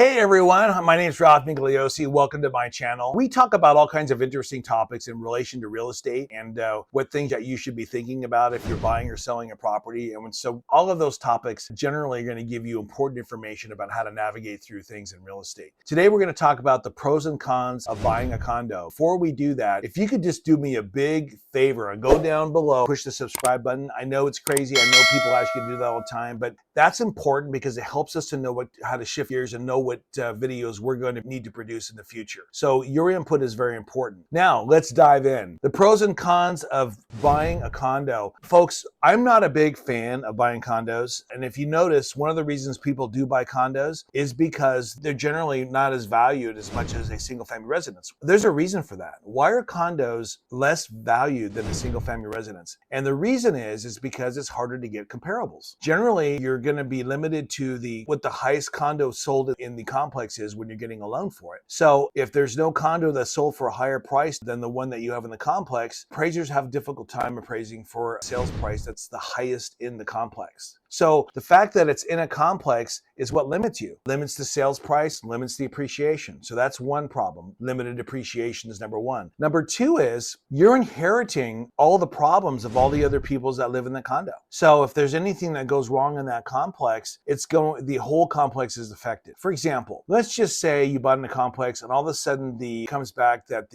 Hey everyone, my name is Migliozzi. Welcome to my channel. We talk about all kinds of interesting topics in relation to real estate and what things that you should be thinking about if you're buying or selling a property. And so all of those topics generally are going to give you important information about how to navigate through things in real estate. Today we're going to talk about the pros and cons of buying a condo. Before we do that, if you could just do me a big favor and go down below, push the subscribe button. I know it's crazy. I know people ask you to do that all the time, but that's important because it helps us to know how to shift gears and know what videos we're going to need to produce in the future. So your input is very important. Now let's dive in. The pros and cons of buying a condo. Folks, I'm not a big fan of buying condos. And if you notice, one of the reasons people do buy condos is because they're generally not as valued as much as a single family residence. There's a reason for that. Why are condos less valued than a single family residence? And the reason is because it's harder to get comparables. Generally, you're going to be limited to what the highest condo sold in the complex is when you're getting a loan for it. So if there's no condo that's sold for a higher price than the one that you have in the complex, appraisers have a difficult time appraising for a sales price that's the highest in the complex. So the fact that it's in a complex is what limits you. Limits the sales price, limits the appreciation. So that's one problem. Limited appreciation is number one. Number two is you're inheriting all the problems of all the other people that live in the condo. So if there's anything that goes wrong in that complex, the whole complex is affected. For example, let's just say you bought in a complex and all of a sudden it comes back that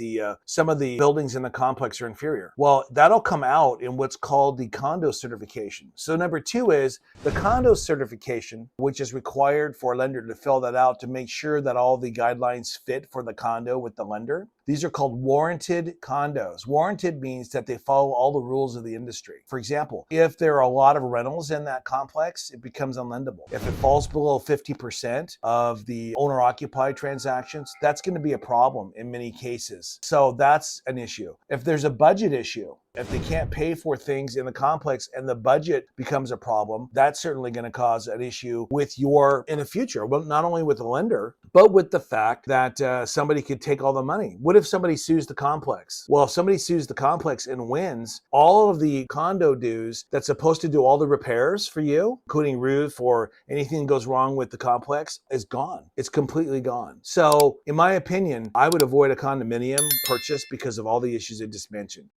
some of the buildings in the complex are inferior. Well, that'll come out in what's called the condo certification. So number two is the condo certification, which is required for a lender to fill that out to make sure that all the guidelines fit for the condo with the lender. These are called warranted condos. Warranted means that they follow all the rules of the industry. For example, if there are a lot of rentals in that complex, it becomes unlendable. If it falls below 50% of the owner-occupied transactions, that's going to be a problem in many cases. So that's an issue. If there's a budget issue, if they can't pay for things in the complex and the budget becomes a problem, that's certainly going to cause an issue in the future. Well, not only with the lender, but with the fact that somebody could take all the money. What if somebody sues the complex? Well, if somebody sues the complex and wins, all of the condo dues that's supposed to do all the repairs for you, including roof or anything that goes wrong with the complex, is gone. It's completely gone. So in my opinion, I would avoid a condominium purchase because of all the issues I just mentioned.